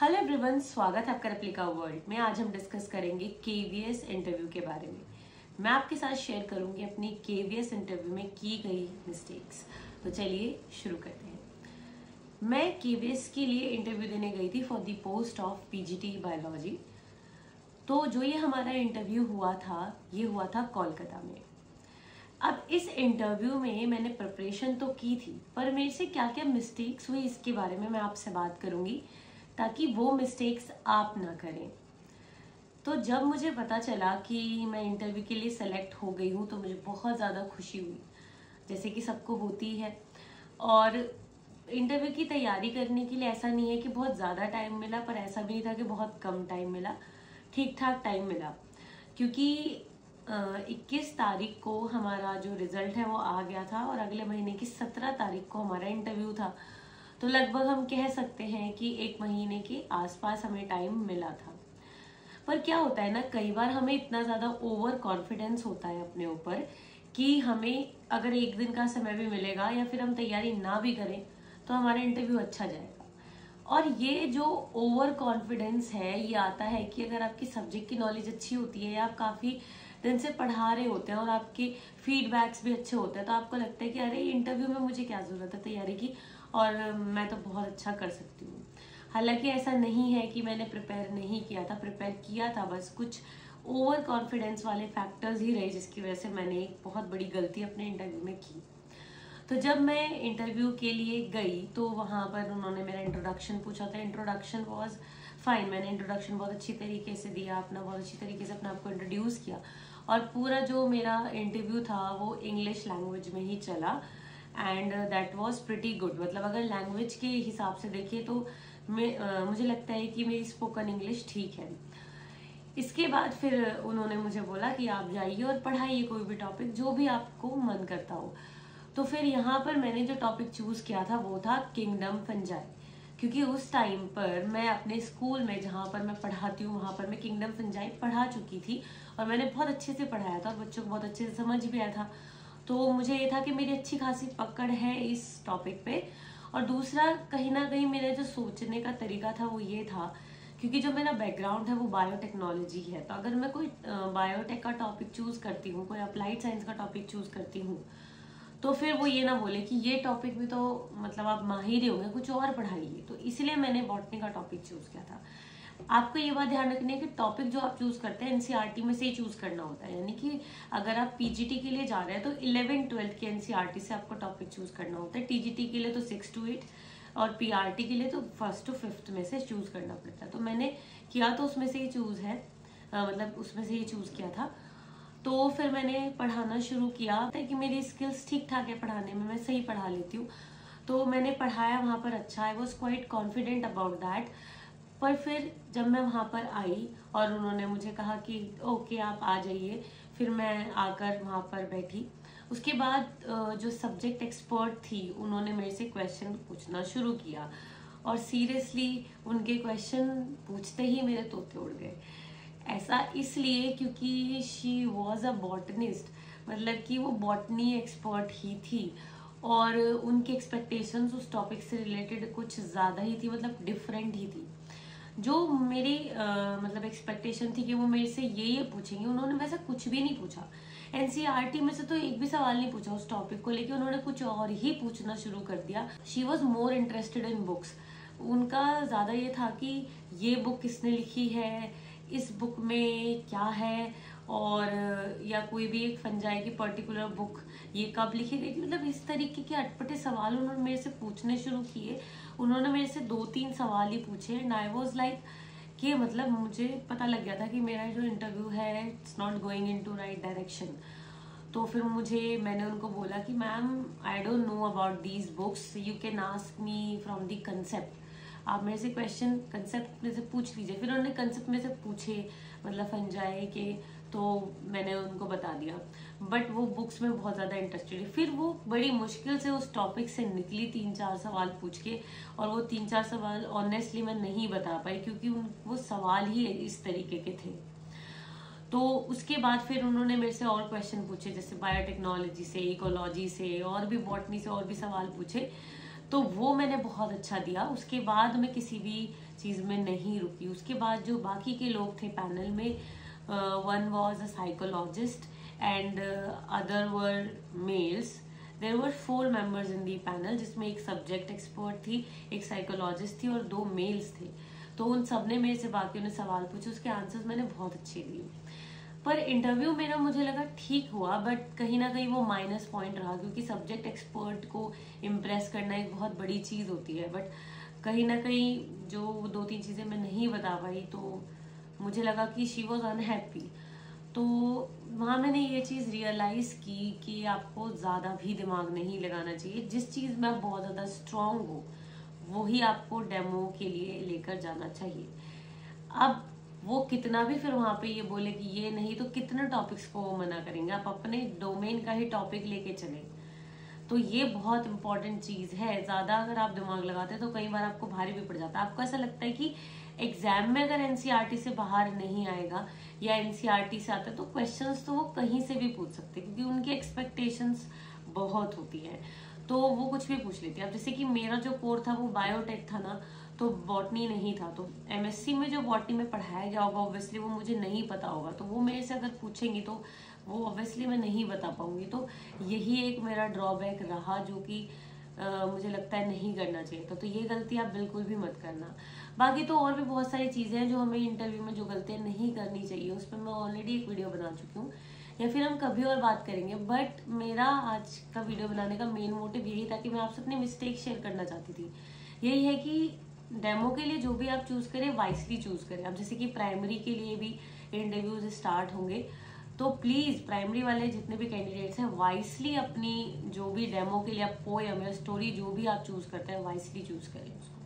Hello everyone, स्वागत है आपका रेप्लिका वर्ल्ड में। आज हम डिस्कस करेंगे केवीएस इंटरव्यू के बारे में। मैं आपके साथ शेयर करूंगी अपनी केवीएस इंटरव्यू में की गई मिस्टेक्स। तो चलिए शुरू करते हैं। मैं केवीएस के लिए इंटरव्यू देने गई थी for the post of PGT biology. तो जो ये हमारा इंटरव्यू हुआ था, ये हुआ था कोलकाता में। अब इस इंटरव्यू में मैंने प्रिपरेशन तो की थी, पर मेरे से क्या क्या मिस्टेक्स हुई इसके बारे में मैं आपसे बात करूंगी, ताकि वो मिस्टेक्स आप ना करें। तो जब मुझे पता चला कि मैं इंटरव्यू के लिए सेलेक्ट हो गई हूँ, तो मुझे बहुत ज़्यादा खुशी हुई, जैसे कि सबको होती है। और इंटरव्यू की तैयारी करने के लिए ऐसा नहीं है कि बहुत ज़्यादा टाइम मिला, पर ऐसा भी नहीं था कि बहुत कम टाइम मिला, ठीक ठाक टाइम मिला। क्योंकि 21 तारीख को हमारा जो रिजल्ट है वो आ गया था और अगले महीने की 17 तारीख को हमारा इंटरव्यू था। तो लगभग हम कह सकते हैं कि 1 महीने के आसपास हमें टाइम मिला था। पर क्या होता है ना, कई बार हमें इतना ज़्यादा ओवर कॉन्फिडेंस होता है अपने ऊपर कि हमें अगर 1 दिन का समय भी मिलेगा या फिर हम तैयारी ना भी करें तो हमारा इंटरव्यू अच्छा जाएगा। और ये जो ओवर कॉन्फिडेंस है, ये आता है कि अगर आपकी सब्जेक्ट की नॉलेज अच्छी होती है या आप काफ़ी दिन से पढ़ा रहे होते हैं और आपके फीडबैक्स भी अच्छे होते हैं, तो आपको लगता है कि अरे इंटरव्यू में मुझे क्या ज़रूरत है तैयारी की, और मैं तो बहुत अच्छा कर सकती हूँ। हालांकि ऐसा नहीं है कि मैंने प्रिपेयर नहीं किया था, प्रिपेयर किया था, बस कुछ ओवर कॉन्फिडेंस वाले फैक्टर्स ही रहे जिसकी वजह से मैंने एक बहुत बड़ी गलती अपने इंटरव्यू में की। तो जब मैं इंटरव्यू के लिए गई तो वहाँ पर उन्होंने मेरा इंट्रोडक्शन पूछा था। इंट्रोडक्शन वॉज फाइन, मैंने इंट्रोडक्शन बहुत अच्छी तरीके से दिया, अपना बहुत अच्छी तरीके से अपने आप को इंट्रोड्यूस किया। और पूरा जो मेरा इंटरव्यू था वो इंग्लिश लैंग्वेज में ही चला, and that was pretty good. मतलब अगर लैंग्वेज के हिसाब से देखिए तो मुझे लगता है कि मेरी स्पोकन इंग्लिश ठीक है। इसके बाद फिर उन्होंने मुझे बोला कि आप जाइए और पढ़ाइए कोई भी टॉपिक, जो भी आपको मन करता हो। तो फिर यहाँ पर मैंने जो टॉपिक चूज किया था वो था किंगडम फंजाई, क्योंकि उस टाइम पर मैं अपने स्कूल में जहाँ पर मैं पढ़ाती हूँ वहाँ पर मैं किंगडम फंजाई पढ़ा चुकी थी और मैंने बहुत अच्छे से पढ़ाया था और बच्चों को बहुत अच्छे से समझ भी आया था। तो मुझे ये था कि मेरी अच्छी खासी पकड़ है इस टॉपिक पे। और दूसरा, कहीं ना कहीं मेरा जो सोचने का तरीका था वो ये था, क्योंकि जो मेरा बैकग्राउंड है वो बायोटेक्नोलॉजी है, तो अगर मैं कोई बायोटेक का टॉपिक चूज करती हूँ, कोई अप्लाइड साइंस का टॉपिक चूज करती हूँ, तो फिर वो ये ना बोले कि ये टॉपिक भी तो मतलब आप माहिर ही होंगे, कुछ और पढ़ाइए। तो इसलिए मैंने बॉटनी का टॉपिक चूज किया था। आपको ये बात ध्यान रखनी है कि टॉपिक जो आप चूज करते हैं एनसीईआरटी में से ही चूज करना होता है। यानी कि अगर आप पीजीटी के लिए जा रहे हैं तो 11th-12th के एनसीईआरटी से आपको टॉपिक चूज करना होता है। टीजीटी के लिए तो 6 to 8 और पीआरटी के लिए तो 1st to 5th में से चूज करना पड़ता है। तो मैंने किया तो उसमें से ही चूज है, मतलब उसमें से ही चूज किया था। तो फिर मैंने पढ़ाना शुरू किया कि मेरी स्किल्स ठीक ठाक है पढ़ाने में, मैं सही पढ़ा लेती हूँ। तो मैंने पढ़ाया वहाँ पर अच्छा, I was quite confident about that. पर फिर जब मैं वहाँ पर आई और उन्होंने मुझे कहा कि ओके आप आ जाइए, फिर मैं आकर वहाँ पर बैठी। उसके बाद जो सब्जेक्ट एक्सपर्ट थी उन्होंने मेरे से क्वेश्चन पूछना शुरू किया, और सीरियसली उनके क्वेश्चन पूछते ही मेरे तोते उड़ गए। ऐसा इसलिए क्योंकि शी वॉज अ बॉटनिस्ट, मतलब कि वो बॉटनी एक्सपर्ट ही थी, और उनकी एक्सपेक्टेशंस उस टॉपिक से रिलेटेड कुछ ज़्यादा ही थी, मतलब डिफरेंट ही थी। जो मेरी मतलब एक्सपेक्टेशन थी कि वो मेरे से ये पूछेंगे, उन्होंने वैसा कुछ भी नहीं पूछा। एनसीईआरटी में से तो एक भी सवाल नहीं पूछा उस टॉपिक को लेके, उन्होंने कुछ और ही पूछना शुरू कर दिया। She was more interested in books. उनका ज़्यादा ये था कि ये बुक किसने लिखी है, इस बुक में क्या है, और या कोई भी एक फंजाई की पर्टिकुलर बुक ये कब लिखी गई थी। मतलब इस तरीके के अटपटे सवाल उन्होंने मेरे से पूछने शुरू किए। उन्होंने मेरे से 2-3 सवाल ही पूछे, एंड आई वॉज लाइक कि मतलब मुझे पता लग गया था कि मेरा जो इंटरव्यू है it's not going into right direction. तो फिर मैंने उनको बोला कि ma'am I don't know about these books, you can ask me from the concept. आप मेरे से क्वेश्चन कंसेप्ट में से पूछ लीजिए। फिर उन्होंने कंसेप्ट में से पूछे, मतलब फंजाई के, तो मैंने उनको बता दिया। बट वो बुक्स में बहुत ज़्यादा इंटरेस्टेड है। फिर वो बड़ी मुश्किल से उस टॉपिक से निकली 3-4 सवाल पूछ के, और वो 3-4 सवाल ऑनेस्टली मैं नहीं बता पाई क्योंकि वो सवाल ही इस तरीके के थे। तो उसके बाद फिर उन्होंने मेरे से और क्वेश्चन पूछे, जैसे बायोटेक्नोलॉजी से, इकोलॉजी से, और भी बॉटनी से और भी सवाल पूछे। तो वो मैंने बहुत अच्छा दिया। उसके बाद मैं किसी भी चीज़ में नहीं रुकी। उसके बाद जो बाकी के लोग थे पैनल में, one was a psychologist and other were males. There were 4 members in the panel, जिसमें एक सब्जेक्ट एक्सपर्ट थी, एक साइकोलॉजिस्ट थी और 2 मेल्स थे। तो उन सब ने मेरे से बाकियों ने सवाल पूछे, उसके आंसर्स मैंने बहुत अच्छे दिए। पर इंटरव्यू मेरा मुझे लगा ठीक हुआ, बट कहीं ना कहीं वो माइनस पॉइंट रहा, क्योंकि सब्जेक्ट एक्सपर्ट को इम्प्रेस करना एक बहुत बड़ी चीज़ होती है। बट कहीं ना कहीं जो 2-3 चीज़ें मैं नहीं बता पाई, तो मुझे लगा कि शी वॉज अनहैप्पी। तो वहाँ मैंने ये चीज़ रियलाइज़ की कि आपको ज़्यादा भी दिमाग नहीं लगाना चाहिए। जिस चीज़ में आप बहुत ज़्यादा स्ट्रांग हो वही आपको डेमो के लिए लेकर जाना चाहिए। अब वो कितना भी फिर वहाँ पे ये बोले कि ये नहीं, तो कितने टॉपिक्स को वो मना करेंगे। आप अपने डोमेन का ही टॉपिक लेके चलें। तो ये बहुत इंपॉर्टेंट चीज़ है। ज़्यादा अगर आप दिमाग लगाते हैं तो कई बार आपको भारी भी पड़ जाता है। आपको ऐसा लगता है कि एग्जाम में अगर एनसीईआरटी से बाहर नहीं आएगा या एनसीईआरटी से आता है तो क्वेश्चंस तो वो कहीं से भी पूछ सकते हैं, क्योंकि उनकी एक्सपेक्टेशंस बहुत होती है, तो वो कुछ भी पूछ लेती है। अब जैसे कि मेरा जो कोर था वो बायोटेक था ना, तो बॉटनी नहीं था, तो एमएससी में जो बॉटनी में पढ़ाया गया होगा ऑब्वियसली वो मुझे नहीं पता होगा, तो वो मेरे से अगर पूछेंगी तो वो ऑब्वियसली मैं नहीं बता पाऊंगी। तो यही एक मेरा ड्रॉबैक रहा, जो कि मुझे लगता है नहीं करना चाहिए था। तो ये गलती आप बिल्कुल भी मत करना। बाकी तो और भी बहुत सारी चीज़ें हैं जो हमें इंटरव्यू में जो गलतियाँ नहीं करनी चाहिए, उस पर मैं ऑलरेडी एक वीडियो बना चुकी हूँ, या फिर हम कभी और बात करेंगे। बट मेरा आज का वीडियो बनाने का मेन मोटिव यही था कि मैं आपसे अपनी मिस्टेक शेयर करना चाहती थी। यही है कि डेमो के लिए जो भी आप चूज करें वाइसली चूज करें। अब जैसे कि प्राइमरी के लिए भी इंटरव्यूज स्टार्ट होंगे, तो प्लीज प्राइमरी वाले जितने भी कैंडिडेट्स हैं वाइसली अपनी जो भी डेमो के लिए आप पोएम या स्टोरी जो भी आप चूज करते हैं वाइसली चूज करें उसको।